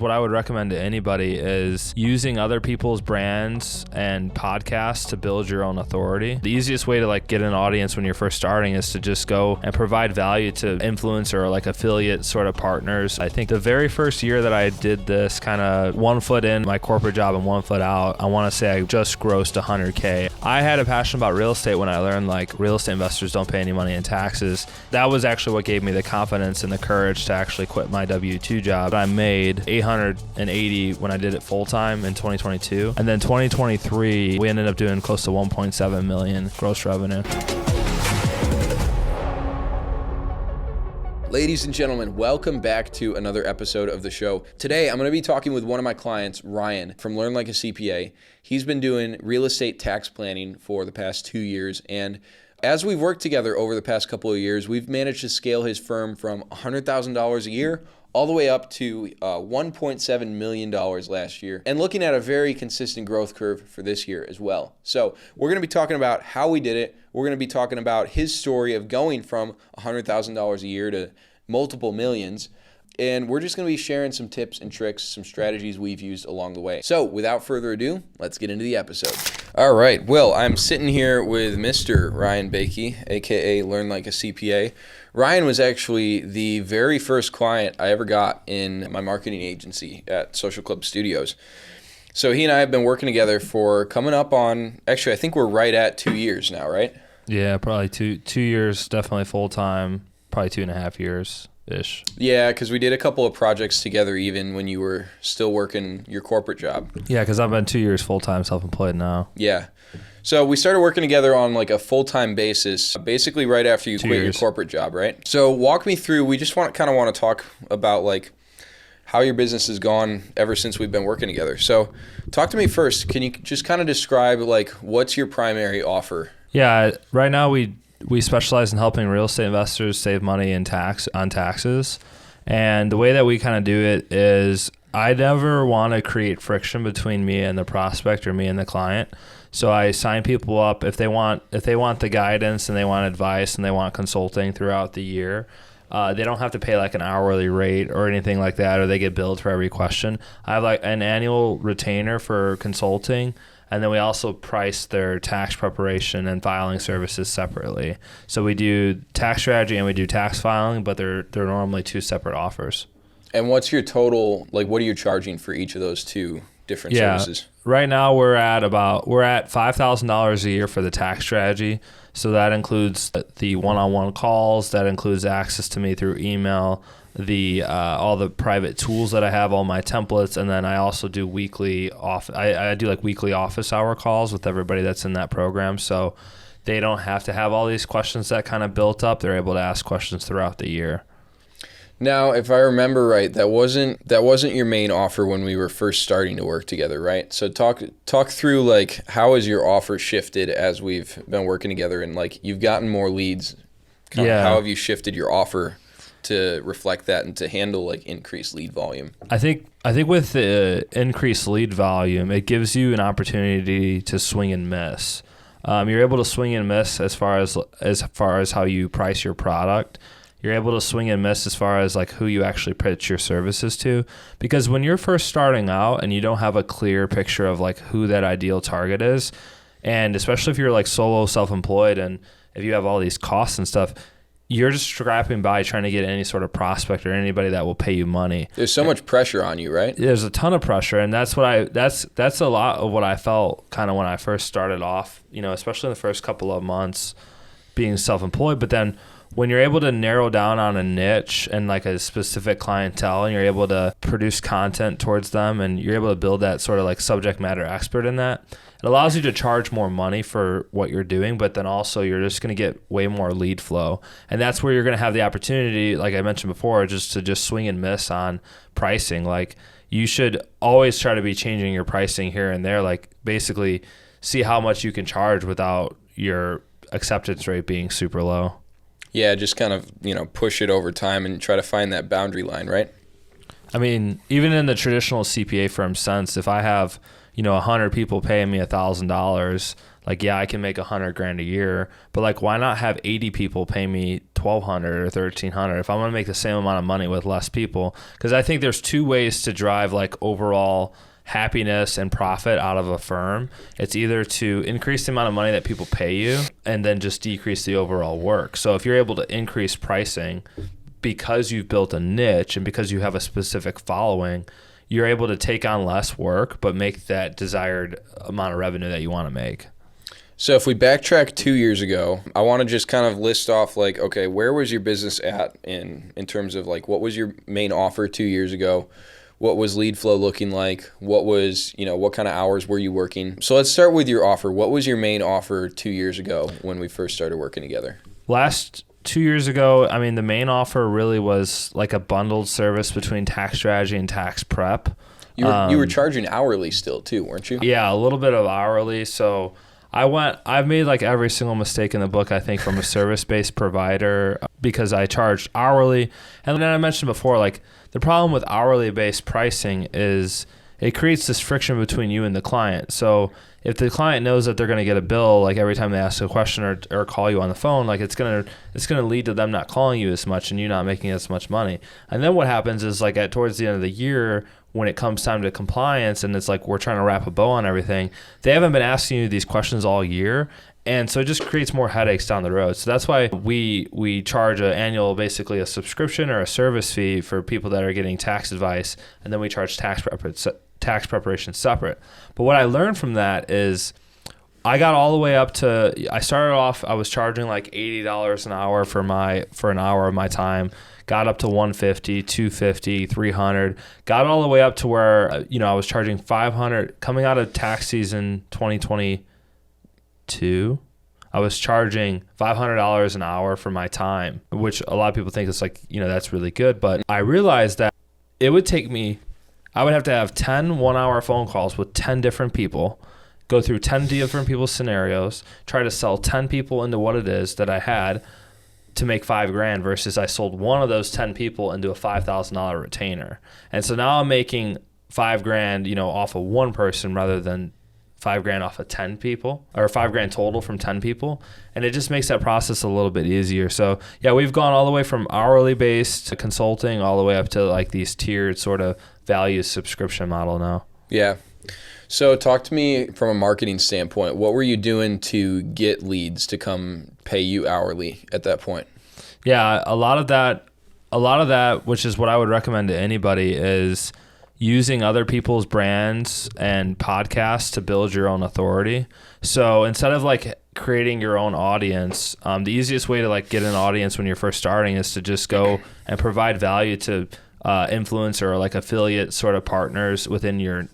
What I would recommend to anybody is using other people's brands and podcasts to build your own authority. The easiest way to get an audience when you're first starting is to just go and provide value to influencer or affiliate sort of partners. I think the very first year that I did this, kind of 1 foot in my corporate job and 1 foot out, I want to say I just grossed 100K. I had a passion about real estate when I learned real estate investors don't pay any money in taxes. That was actually what gave me the confidence and the courage to actually quit my W-2 job. I made $880 when I did it full time in 2022. And then 2023, we ended up doing close to 1.7 million gross revenue. Ladies and gentlemen, welcome back to another episode of the show. Today, I'm going to be talking with one of my clients, Ryan, from Learn Like a CPA. He's been doing real estate tax planning for the past 2 years, and as we've worked together over the past couple of years, we've managed to scale his firm from $100,000 a year all the way up to $1.7 million last year, and looking at a very consistent growth curve for this year as well. So we're going to be talking about how we did it. We're going to be talking about his story of going from $100,000 a year to multiple millions. And we're just going to be sharing some tips and tricks, some strategies we've used along the way. So without further ado, let's get into the episode. All right. Well, I'm sitting here with Mr. Ryan Bakey, aka Learn Like a CPA. Ryan was actually the very first client I ever got in my marketing agency at Social Club Studios. So he and I have been working together for coming up on, actually, I think we're right at 2 years now, right? Yeah, probably two years, definitely full time, probably 2.5 years-ish. Yeah, because we did a couple of projects together even when you were still working your corporate job. Yeah, because I've been 2 years full-time self-employed now. Yeah. So we started working together on a full-time basis, basically right after you quit your corporate job, right? So walk me through, we just want to talk about how your business has gone ever since we've been working together. So talk to me first. Can you just kind of describe what's your primary offer? Yeah, right now we specialize in helping real estate investors save money on taxes. And the way that we kind of do it is I never want to create friction between me and the prospect or me and the client. So I sign people up if they want the guidance and they want advice and they want consulting throughout the year. They don't have to pay an hourly rate or anything like that, or they get billed for every question. I have an annual retainer for consulting. And then we also price their tax preparation and filing services separately. So we do tax strategy and we do tax filing, but they're normally two separate offers. And what's your total, what are you charging for each of those two different services? Right now we're at $5,000 a year for the tax strategy. So that includes the one-on-one calls, that includes access to me through email, all the private tools that I have, all my templates, and then I also do weekly weekly office hour calls with everybody that's in that program. So they don't have to have all these questions that kind of built up. They're able to ask questions throughout the year. Now, if I remember right, that wasn't your main offer when we were first starting to work together, right? So talk through how has your offer shifted as we've been working together and you've gotten more leads. How have you shifted your offer to reflect that and to handle increased lead volume? I think with the increased lead volume, it gives you an opportunity to swing and miss. You're able to swing and miss as far as how you price your product. You're able to swing and miss as far as who you actually pitch your services to, because when you're first starting out and you don't have a clear picture of who that ideal target is, and especially if you're solo self-employed and if you have all these costs and stuff, you're just scrapping by trying to get any sort of prospect or anybody that will pay you money. There's so much pressure on you, right? There's a ton of pressure, and that's a lot of what I felt kind of when I first started off, especially in the first couple of months being self-employed. But then when you're able to narrow down on a niche and a specific clientele, and you're able to produce content towards them, and you're able to build that sort of subject matter expert in that, it allows you to charge more money for what you're doing, but then also you're just going to get way more lead flow. And that's where you're going to have the opportunity, like I mentioned before, to swing and miss on pricing. You should always try to be changing your pricing here and there, basically see how much you can charge without your acceptance rate being super low. Yeah, just kind of, push it over time and try to find that boundary line, right? I mean, even in the traditional CPA firm sense, if I have 100 people paying me $1,000, like, yeah, I can make $100,000 a year, but like, why not have 80 people pay me $1,200 or $1,300 if I'm going to make the same amount of money with less people? Because I think there's two ways to drive like overall happiness and profit out of a firm. It's either to increase the amount of money that people pay you and then just decrease the overall work. So if you're able to increase pricing because you've built a niche and because you have a specific following, you're able to take on less work but make that desired amount of revenue that you want to make. So if we backtrack 2 years ago, I want to just kind of list off like, okay, where was your business at in terms of like, what was your main offer 2 years ago? What was lead flow looking like? What was, what kind of hours were you working? So let's start with your offer. What was your main offer 2 years ago when we first started working together? Last 2 years ago, I mean, the main offer really was like a bundled service between tax strategy and tax prep. You were charging hourly still too, weren't you? Yeah, a little bit of hourly. So I've made like every single mistake in the book, I think, from a service-based provider because I charged hourly. And then I mentioned before, like the problem with hourly-based pricing is it creates this friction between you and the client. So if the client knows that they're going to get a bill like every time they ask a question or call you on the phone, like it's going to lead to them not calling you as much and you not making as much money. And then what happens is like towards the end of the year, when it comes time to compliance and it's like we're trying to wrap a bow on everything, they haven't been asking you these questions all year. And so it just creates more headaches down the road. So that's why we charge an annual, basically a subscription or a service fee for people that are getting tax advice. And then we charge tax preparation separate. But what I learned from that is I got all the way up to, I started off, I was charging like $80 an hour for an hour of my time. Got up to $150, $250, $300. Got all the way up to where I was charging $500 coming out of tax season 2022. I was charging $500 an hour for my time, which a lot of people think it's like that's really good. But I realized that it would take me, I would have to have 10 1-hour phone calls with 10 different people, go through 10 different people's scenarios, try to sell 10 people into what it is that I had to make $5,000 versus I sold one of those 10 people into a $5,000 retainer. And so now I'm making $5,000, off of one person rather than $5,000 off of 10 people, or $5,000 total from 10 people. And it just makes that process a little bit easier. So yeah, we've gone all the way from hourly based consulting all the way up to like these tiered sort of value subscription model now. Yeah. So talk to me from a marketing standpoint. What were you doing to get leads to come pay you hourly at that point? Yeah, a lot of that, which is what I would recommend to anybody, is using other people's brands and podcasts to build your own authority. So instead of like creating your own audience, the easiest way to like get an audience when you're first starting is to just go and provide value to influencer or like affiliate sort of partners within your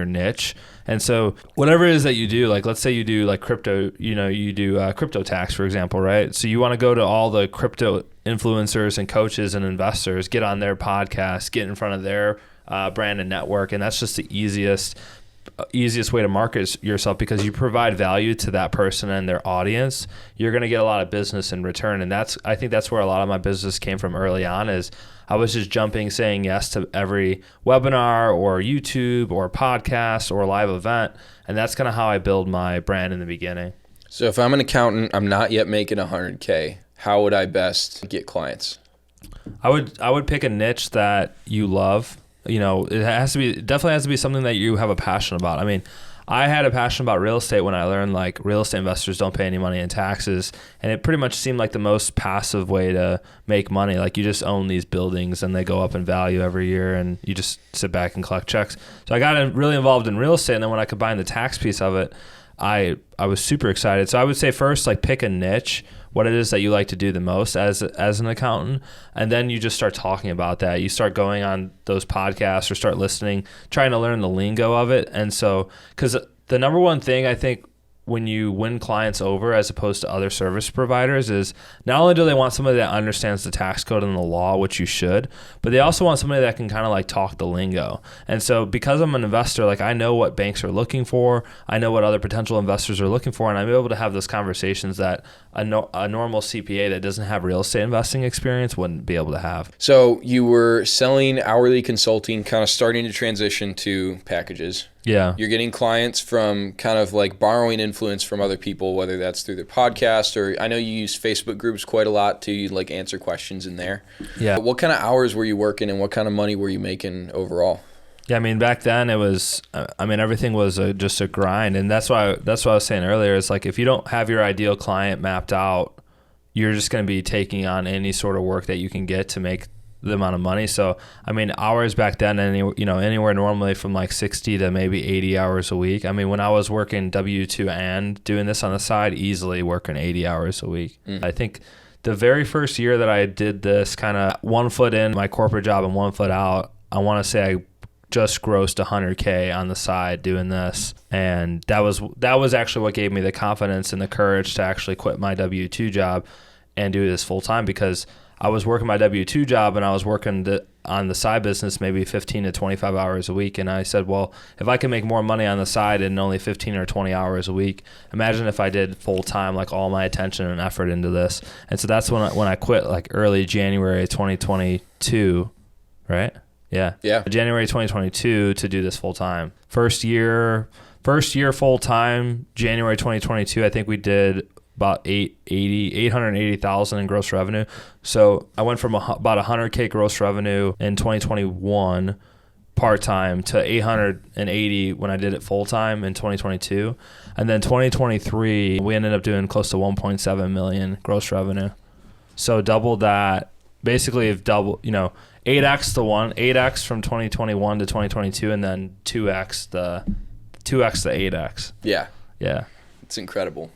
niche. And so whatever it is that you do, like let's say you do like crypto, you do crypto tax, for example, right? So you want to go to all the crypto influencers and coaches and investors, get on their podcast, get in front of their brand and network. And that's just the easiest way to market yourself, because you provide value to that person and their audience. You're going to get a lot of business in return. And I think that's where a lot of my business came from early on, is I was just saying yes to every webinar or YouTube or podcast or live event. And that's kind of how I build my brand in the beginning. So if I'm an accountant, I'm not yet making $100K, how would I best get clients? I would pick a niche that you love. It definitely has to be something that you have a passion about. I mean, I had a passion about real estate when I learned like real estate investors don't pay any money in taxes. And it pretty much seemed like the most passive way to make money. Like you just own these buildings and they go up in value every year and you just sit back and collect checks. So I got really involved in real estate. And then when I combined the tax piece of it, I was super excited. So I would say first, like pick a niche, what it is that you like to do the most as an accountant. And then you just start talking about that. You start going on those podcasts or start listening, trying to learn the lingo of it. And so, because the number one thing I think when you win clients over as opposed to other service providers is not only do they want somebody that understands the tax code and the law, which you should, but they also want somebody that can kind of like talk the lingo. And so because I'm an investor, like I know what banks are looking for, I know what other potential investors are looking for, and I'm able to have those conversations that a normal CPA that doesn't have real estate investing experience wouldn't be able to have. So you were selling hourly consulting, kind of starting to transition to packages. Yeah. You're getting clients from kind of like borrowing influence from other people, whether that's through their podcast or I know you use Facebook groups quite a lot to like answer questions in there. Yeah. What kind of hours were you working and what kind of money were you making overall? Yeah, I mean, back then it was, I mean, everything was just a grind. And that's what I was saying earlier is like, if you don't have your ideal client mapped out, you're just going to be taking on any sort of work that you can get to make the amount of money. So, I mean, hours back then, anywhere normally from like 60 to maybe 80 hours a week. I mean, when I was working W-2 and doing this on the side, easily working 80 hours a week. I think the very first year that I did this kind of 1 foot in my corporate job and 1 foot out, I want to say I just grossed 100K on the side doing this. And that was actually what gave me the confidence and the courage to actually quit my W-2 job and do this full time, because I was working my W-2 job and I was working on the side business maybe 15 to 25 hours a week. And I said, well, if I can make more money on the side in only 15 or 20 hours a week, imagine if I did full time, like all my attention and effort into this. And so that's when I quit, like early January 2022, right? Yeah. January 2022 to do this full time. First year full time, January 2022, I think we did about 880,000 in gross revenue. So I went from about 100K gross revenue in 2021 part-time to 880 when I did it full-time in 2022. And then 2023, we ended up doing close to 1.7 million gross revenue. So doubled that, basically double, 8x from 2021 to 2022, and then 2x the 8x. Yeah. Yeah. It's incredible.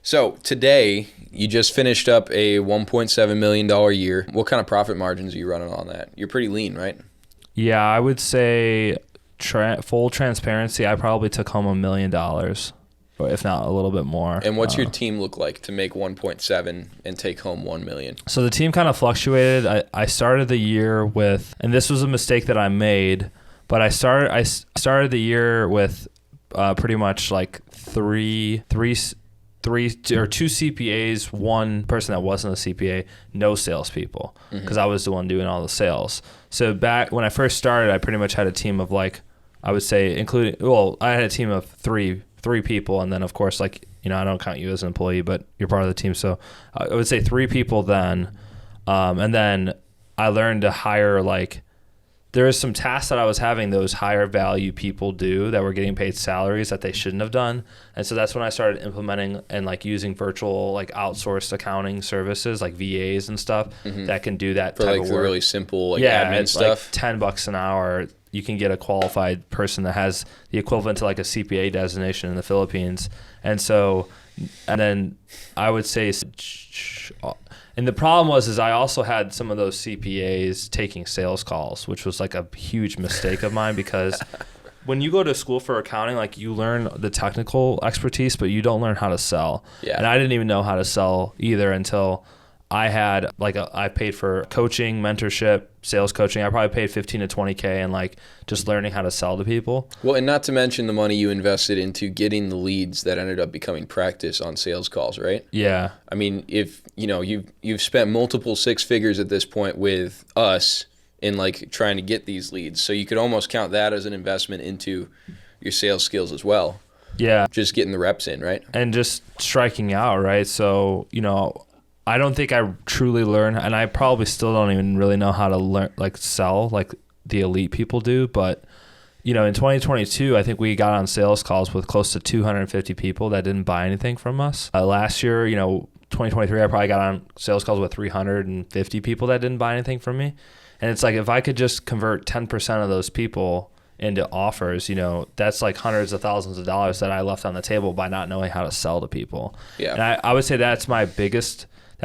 So today, you just finished up a $1.7 million year. What kind of profit margins are you running on that? You're pretty lean, right? Yeah, I would say full transparency, I probably took home $1 million, or if not a little bit more. And what's your team look like to make 1.7 and take home 1 million? So the team kind of fluctuated. I started the year with, and this was a mistake that I made, but I started the year with pretty much like two CPAs, one person that wasn't a CPA, no salespeople, because I was the one doing all the sales. So back when I first started, I pretty much had a team of like, I would say I had a team of three people. And then of course, like, I don't count you as an employee, but you're part of the team. So I would say 3 people then. And then I learned to hire, like, there was some tasks that I was having those higher value people do that were getting paid salaries that they shouldn't have done. And so that's when I started implementing and like using virtual, like outsourced accounting services like VAs and stuff that can do that for type like of the work. Really simple like admin stuff. Like $10 an hour, you can get a qualified person that has the equivalent to like a CPA designation in the Philippines. And then I would say, and the problem is I also had some of those CPAs taking sales calls, which was like a huge mistake of mine, because when you go to school for accounting, like you learn the technical expertise, but you don't learn how to sell. Yeah. And I didn't even know how to sell either until I had I paid for coaching, mentorship, sales coaching. I probably paid 15 to 20K and like just learning how to sell to people. Well, and not to mention the money you invested into getting the leads that ended up becoming practice on sales calls, right? Yeah. I mean, if you've spent multiple 6 figures at this point with us in like trying to get these leads, so you could almost count that as an investment into your sales skills as well. Yeah. Just getting the reps in, right? And just striking out, right? So, I don't think I truly learned, and I probably still don't even really know how to learn, like sell like the elite people do. But, in 2022, I think we got on sales calls with close to 250 people that didn't buy anything from us. Last year, 2023, I probably got on sales calls with 350 people that didn't buy anything from me. And it's like, if I could just convert 10% of those people into offers, that's like hundreds of thousands of dollars that I left on the table by not knowing how to sell to people. Yeah. And I would say that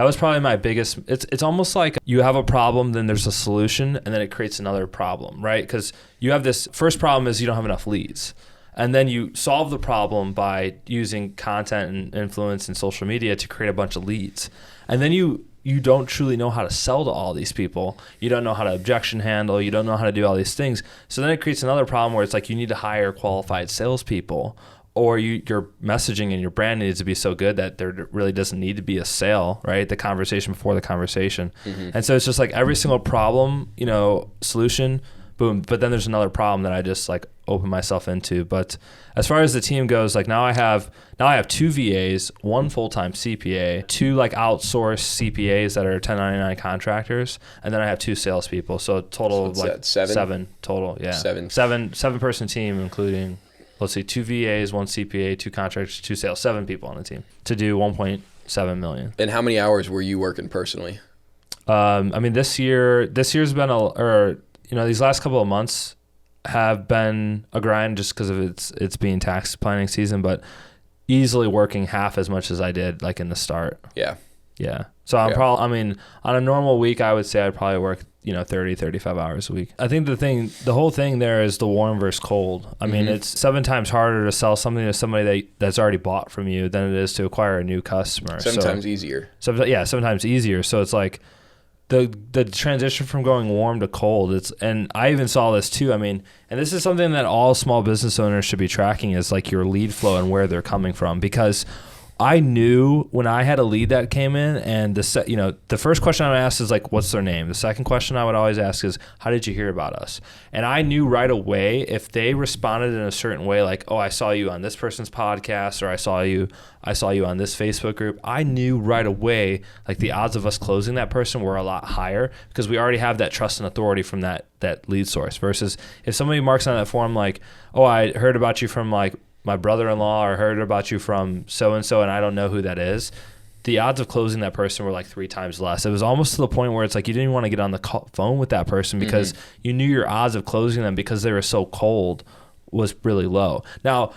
was probably my biggest. It's almost like you have a problem, then there's a solution, and then it creates another problem, right? Because you have this first problem is you don't have enough leads. And then you solve the problem by using content and influence and social media to create a bunch of leads. And then you don't truly know how to sell to all these people. You don't know how to objection handle. You don't know how to do all these things. So then it creates another problem where it's like you need to hire qualified salespeople, or your messaging and your brand needs to be so good that there really doesn't need to be a sale, right? The conversation before the conversation. And so it's just like every single problem, solution boom. But then there's another problem that I just like open myself into. But as far as the team goes, like now I have 2 VAs, 1 full-time CPA, 2 like outsourced CPAs that are 1099 contractors, and then I have 2 salespeople. So a total of like 7 total. Yeah. 7-person team, including, let's see, 2 VAs, 1 CPA, 2 contractors, 2 sales, 7 people on the team to do 1.7 million. And how many hours were you working personally? I mean, this year's been these last couple of months have been a grind just because of it's being tax planning season, but easily working half as much as I did like in the start. Yeah. So on a normal week, I would say I'd probably work, 30, 35 hours a week. I think the whole thing there is the warm versus cold. I mean, it's 7 times harder to sell something to somebody that's already bought from you than it is to acquire a new customer. 7 times easier. 7 times easier. So it's like the transition from going warm to cold, and I even saw this too. I mean, and this is something that all small business owners should be tracking, is like your lead flow and where they're coming from, because I knew when I had a lead that came in, and the first question I would ask is like, what's their name? The second question I would always ask is, how did you hear about us? And I knew right away if they responded in a certain way, like, oh, I saw you on this person's podcast, or I saw you on this Facebook group. I knew right away, like the odds of us closing that person were a lot higher because we already have that trust and authority from that lead source. Versus if somebody marks on that form like, oh, I heard about you from like my brother-in-law, or heard about you from so-and-so, and I don't know who that is, the odds of closing that person were like 3 times less. It was almost to the point where it's like you didn't even want to get on the phone with that person because you knew your odds of closing them because they were so cold was really low. Now,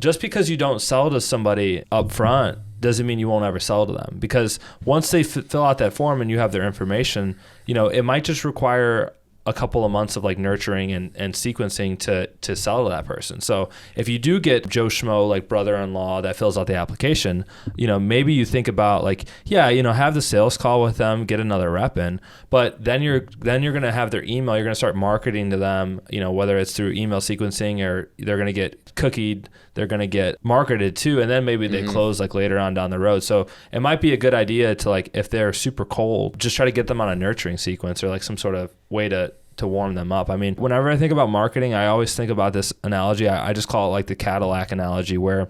just because you don't sell to somebody up front doesn't mean you won't ever sell to them, because once they fill out that form and you have their information, it might just require a couple of months of like nurturing and sequencing to sell to that person. So if you do get Joe Schmo, like brother-in-law, that fills out the application, maybe you think about like, have the sales call with them, get another rep in, but then you're going to have their email. You're going to start marketing to them, whether it's through email sequencing or they're going to get cookied, they're going to get marketed too. And then maybe they close like later on down the road. So it might be a good idea to like, if they're super cold, just try to get them on a nurturing sequence or like some sort of way to warm them up. I mean, whenever I think about marketing, I always think about this analogy. I just call it like the Cadillac analogy, where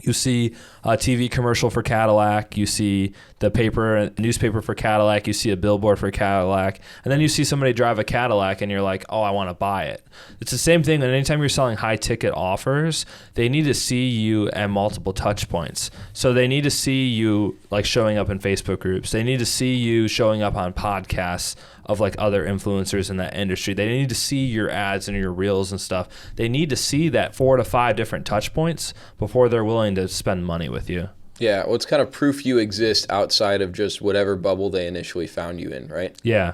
you see a TV commercial for Cadillac, you see the newspaper for Cadillac, you see a billboard for Cadillac, and then you see somebody drive a Cadillac and you're like, oh, I want to buy it. It's the same thing. And anytime you're selling high ticket offers, they need to see you at multiple touch points. So they need to see you like showing up in Facebook groups. They need to see you showing up on podcasts of like other influencers in that industry. They need to see your ads and your reels and stuff. They need to see that 4 to 5 different touch points before they're willing to spend money with you. Yeah, well, it's kind of proof you exist outside of just whatever bubble they initially found you in, right? Yeah.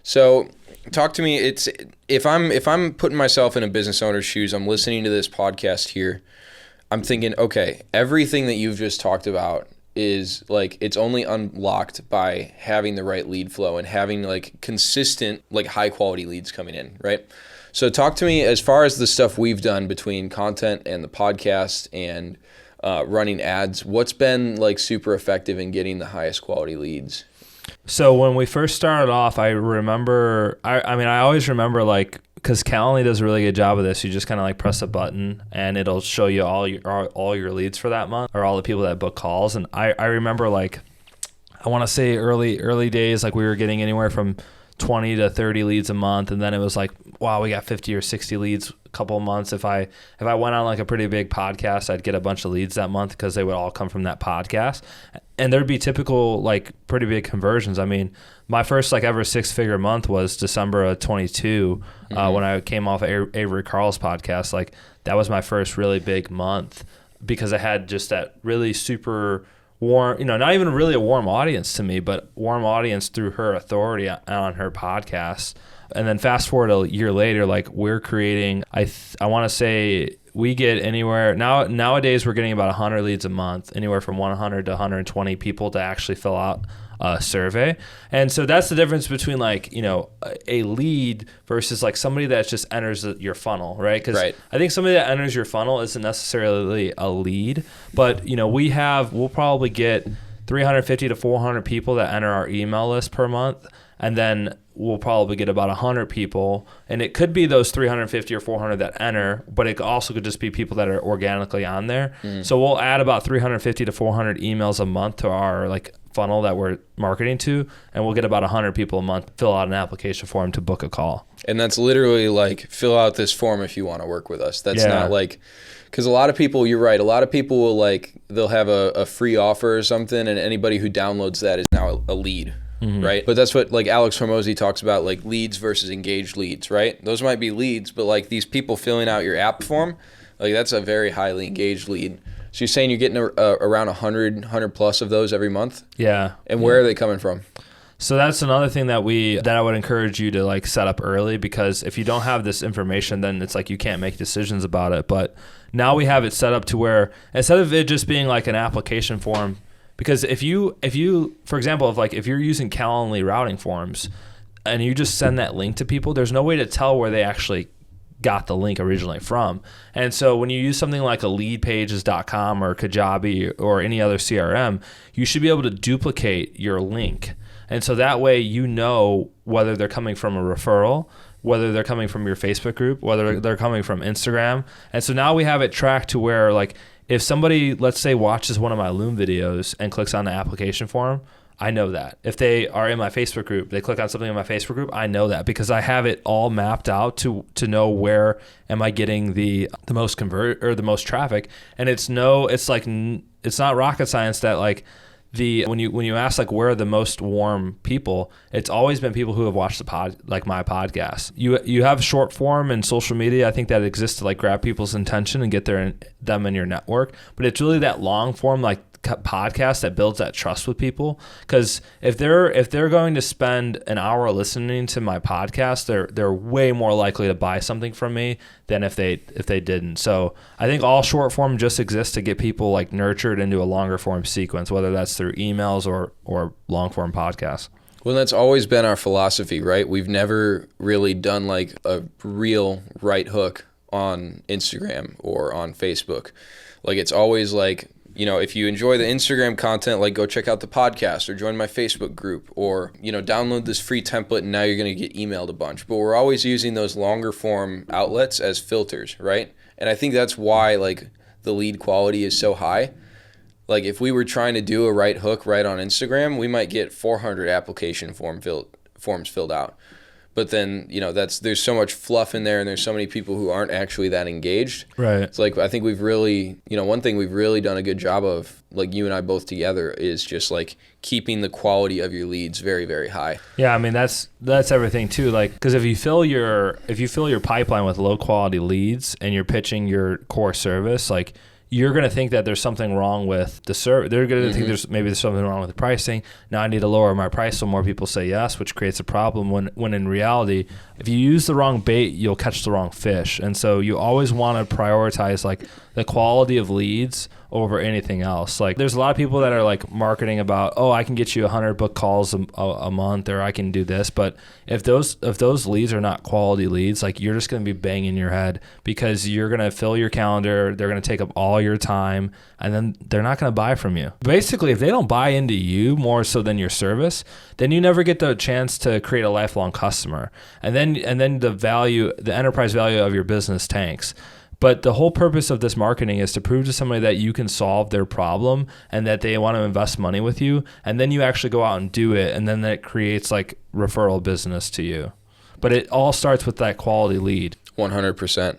So talk to me. It's if I'm putting myself in a business owner's shoes, I'm listening to this podcast here, I'm thinking, okay, everything that you've just talked about is like, it's only unlocked by having the right lead flow and having like consistent, like high quality leads coming in, right? So talk to me as far as the stuff we've done between content and the podcast and running ads, what's been like super effective in getting the highest quality leads? So when we first started off, I remember, I always remember like, because Calendly does a really good job of this. You just kind of like press a button and it'll show you all your leads for that month, or all the people that book calls. And I remember like, I want to say early days, like we were getting anywhere from 20 to 30 leads a month. And then it was like, wow, we got 50 or 60 leads a couple of months. If I went on like a pretty big podcast, I'd get a bunch of leads that month because they would all come from that podcast. And there'd be typical like pretty big conversions. I mean, my first like ever 6-figure month was December of 22 when I came off Avery Carl's podcast. Like that was my first really big month because I had just that really super warm, not even really a warm audience to me, but warm audience through her authority on her podcast. And then fast forward a year later, like we're creating, I want to say we get anywhere, nowadays we're getting about 100 leads a month, anywhere from 100 to 120 people to actually fill out a survey. And so that's the difference between like, a lead versus like somebody that just enters your funnel, right? Because I think somebody that enters your funnel isn't necessarily a lead, but we'll probably get 350 to 400 people that enter our email list per month. and then we'll probably get about 100 people, and it could be those 350 or 400 that enter, but it also could just be people that are organically on there. So we'll add about 350 to 400 emails a month to our like funnel that we're marketing to, and we'll get about 100 people a month fill out an application form to book a call. And that's literally like, fill out this form if you want to work with us. That's not like, because a lot of people, you're right, a lot of people will like, they'll have a free offer or something, and anybody who downloads that is now a lead. Right? But that's what like Alex Hormozi talks about, like leads versus engaged leads, right? Those might be leads, but like these people filling out your app form, like that's a very highly engaged lead. So you're saying you're getting around 100 plus of those every month? Yeah. And where are they coming from? So that's another thing that I would encourage you to like set up early, because if you don't have this information, then it's like you can't make decisions about it. But now we have it set up to where instead of it just being like an application form, because if you, for example, if you're using Calendly routing forms and you just send that link to people, there's no way to tell where they actually got the link originally from. And so when you use something like a leadpages.com or Kajabi or any other CRM, you should be able to duplicate your link. And so that way you know whether they're coming from a referral, whether they're coming from your Facebook group, whether they're coming from Instagram. And so now we have it tracked to where like if somebody, let's say, watches one of my Loom videos and clicks on the application form, I know that. If they are in my Facebook group, they click on something in my Facebook group, I know that because I have it all mapped out to know where am I getting the most convert or the most traffic. And it's not rocket science that like when you ask like where are the most warm people, it's always been people who have watched my podcast. You have short form and social media, I think that exists to like grab people's attention and get them in your network, but it's really that long form like podcast that builds that trust with people. Because if they're going to spend an hour listening to my podcast, they're way more likely to buy something from me than if they didn't. So I think all short form just exists to get people like nurtured into a longer form sequence, whether that's through emails or long form podcasts. Well, that's always been our philosophy, right? We've never really done like a real right hook on Instagram or on Facebook. Like it's always like, you know, if you enjoy the Instagram content, like go check out the podcast or join my Facebook group or, you know, download this free template and now you're going to get emailed a bunch. But we're always using those longer form outlets as filters, right? And I think that's why like the lead quality is so high. Like if we were trying to do a right hook right on Instagram, we might get 400 application forms filled out. But then, you know, there's so much fluff in there and there's so many people who aren't actually that engaged. Right. It's like, I think we've really, you know, one thing we've really done a good job of, like you and I both together, is just like keeping the quality of your leads very, very high. Yeah. I mean, that's everything too. Like, because if you fill your pipeline with low quality leads and you're pitching your core service, like you're going to think that there's something wrong with the service. They're going to think there's something wrong with the pricing. Now I need to lower my price so more people say yes, which creates a problem when in reality, if you use the wrong bait, you'll catch the wrong fish. And so you always want to prioritize like the quality of leads over anything else. Like there's a lot of people that are like marketing about, oh, I can get you 100 book calls a month, or I can do this. But if those leads are not quality leads, like you're just going to be banging your head because you're going to fill your calendar. They're going to take up all your time and then they're not going to buy from you. Basically, if they don't buy into you more so than your service, then you never get the chance to create a lifelong customer. And then the enterprise value of your business tanks. But the whole purpose of this marketing is to prove to somebody that you can solve their problem and that they want to invest money with you. And then you actually go out and do it. And then that creates like referral business to you. But it all starts with that quality lead. 100%.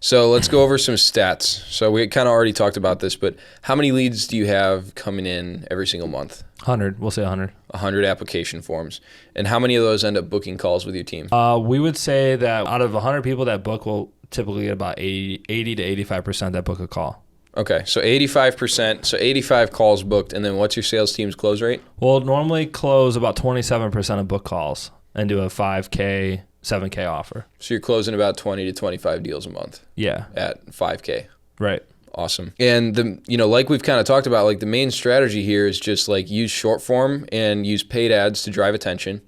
So let's go over some stats. So we kind of already talked about this, but how many leads do you have coming in every single month? 100. We'll say 100. 100 application forms. And how many of those end up booking calls with your team? We would say that out of 100 people that book, we'll typically get about 80 to 85% that book a call. Okay, so 85%. So 85 calls booked. And then what's your sales team's close rate? We'll normally close about 27% of book calls and do a 5K, 7K offer. So you're closing about 20 to 25 deals a month. Yeah. At 5K. Right. Awesome. And like we've kind of talked about, like the main strategy here is just like use short form and use paid ads to drive attention.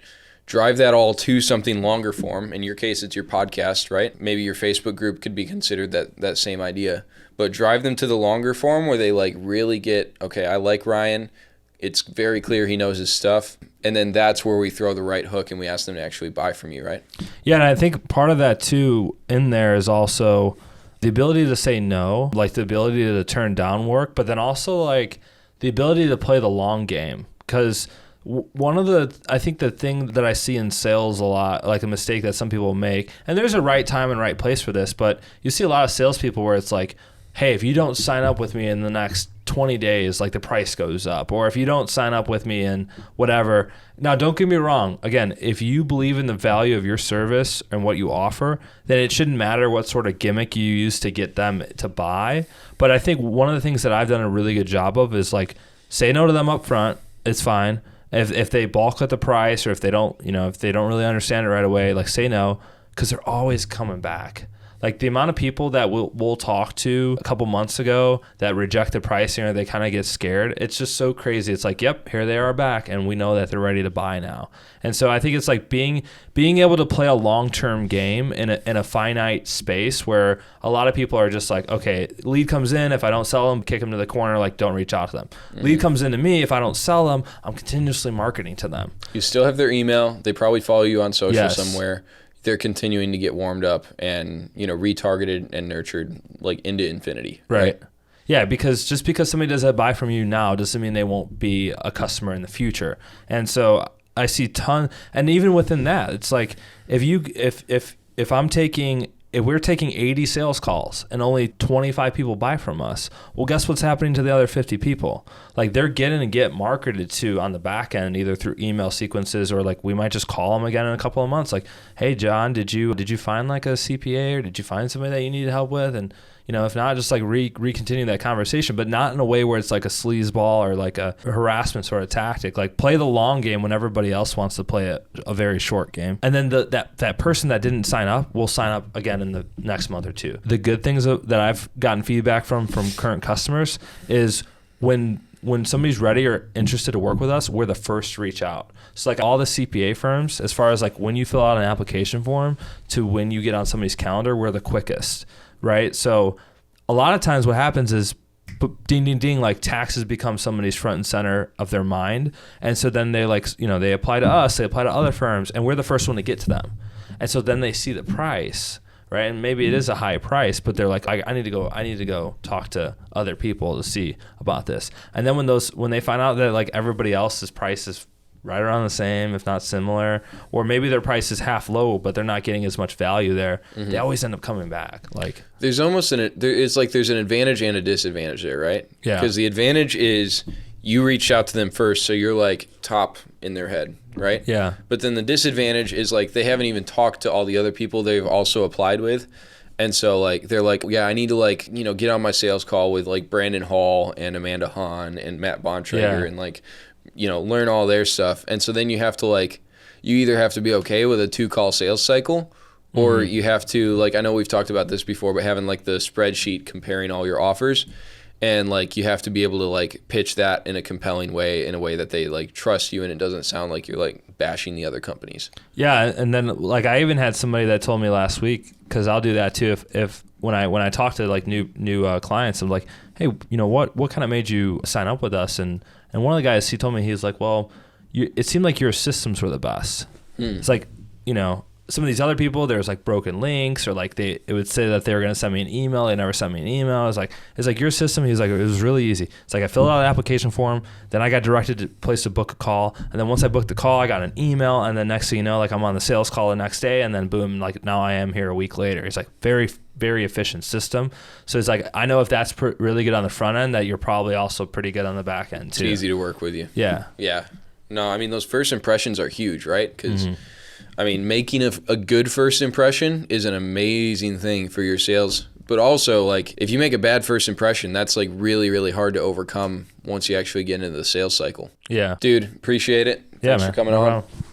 Drive that all to something longer form. In your case, it's your podcast, right? Maybe your Facebook group could be considered that same idea. But drive them to the longer form where they like really get, okay, I like Ryan. It's very clear he knows his stuff. And then that's where we throw the right hook and we ask them to actually buy from you, right? Yeah, and I think part of that too in there is also the ability to say no, like the ability to turn down work, but then also like the ability to play the long game. Because I think the thing that I see in sales a lot, like a mistake that some people make, and there's a right time and right place for this, but you see a lot of salespeople where it's like, hey, if you don't sign up with me in the next 20 days, like the price goes up. Or if you don't sign up with me in whatever. Now, don't get me wrong. Again, if you believe in the value of your service and what you offer, then it shouldn't matter what sort of gimmick you use to get them to buy. But I think one of the things that I've done a really good job of is like, say no to them up front. It's fine. If they balk at the price or if they don't really understand it right away, like say no, because they're always coming back. Like the amount of people that we'll talk to a couple months ago that reject the pricing or they kind of get scared, it's just so crazy. It's like, yep, here they are back, and we know that they're ready to buy now. And so I think it's like being able to play a long-term game in a finite space where a lot of people are just like, okay, lead comes in, if I don't sell them, kick them to the corner, like don't reach out to them. Mm-hmm. Lead comes into me, if I don't sell them, I'm continuously marketing to them. You still have their email. They probably follow you on social somewhere. They're continuing to get warmed up and, retargeted and nurtured like into infinity. Right. Yeah, because just because somebody does that buy from you now doesn't mean they won't be a customer in the future. And so I see and even within that, it's like if we're taking 80 sales calls and only 25 people buy from us, well, guess what's happening to the other 50 people? Like they're getting to get marketed to on the back end, either through email sequences or like we might just call them again in a couple of months. Like, hey, John, did you find like a CPA or did you find somebody that you needed help with? And if not, just like re-continue that conversation, but not in a way where it's like a sleazeball or like a harassment sort of tactic. Like play the long game when everybody else wants to play a very short game. And then that person that didn't sign up will sign up again in the next month or two. The good things that I've gotten feedback from current customers is when somebody's ready or interested to work with us, we're the first to reach out. So like all the CPA firms, as far as like when you fill out an application form to when you get on somebody's calendar, we're the quickest. Right. So a lot of times what happens is ding, ding, ding, like taxes become somebody's front and center of their mind. And so then they they apply to us, they apply to other firms, and we're the first one to get to them. And so then they see the price, right? And maybe it is a high price, but they're like, I need to go talk to other people to see about this. And then when they find out that like everybody else's price is right around the same, if not similar, or maybe their price is half low, but they're not getting as much value there. Mm-hmm. They always end up coming back. Like there's almost there's an advantage and a disadvantage there, right? Yeah. Because the advantage is you reached out to them first, so you're like top in their head, right? Yeah. But then the disadvantage is like they haven't even talked to all the other people they've also applied with. And so like they're like, yeah, I need to like, get on my sales call with like Brandon Hall and Amanda Hahn and Matt Bontrager and like learn all their stuff. And so then you have to like, you either have to be okay with a 2-call sales cycle or you have to like, I know we've talked about this before, but having like the spreadsheet comparing all your offers and like you have to be able to like pitch that in a compelling way, in a way that they like trust you and it doesn't sound like you're like bashing the other companies. Yeah. And then like I even had somebody that told me last week, cause I'll do that too. If when I talk to like new clients, I'm like, hey, what kind of made you sign up with us? And one of the guys, he told me, he's like, well, it seemed like your systems were the best. It's like, some of these other people, there's like broken links or like it would say that they were going to send me an email. They never sent me an email. It's like your system. He's like, it was really easy. It's like I filled out an application form. Then I got directed to a place to book a call. And then once I booked the call, I got an email. And then next thing you know, like I'm on the sales call the next day. And then boom, like now I am here a week later. It's like very, very efficient system. So it's like, I know if that's really good on the front end, that you're probably also pretty good on the back end too. It's easy to work with you. Yeah. Yeah. No, I mean, those first impressions are huge, right? Because I mean, making a good first impression is an amazing thing for your sales. But also, like, if you make a bad first impression, that's like really, really hard to overcome once you actually get into the sales cycle. Yeah. Dude, appreciate it. Yeah, Thanks man. for coming on. Problem.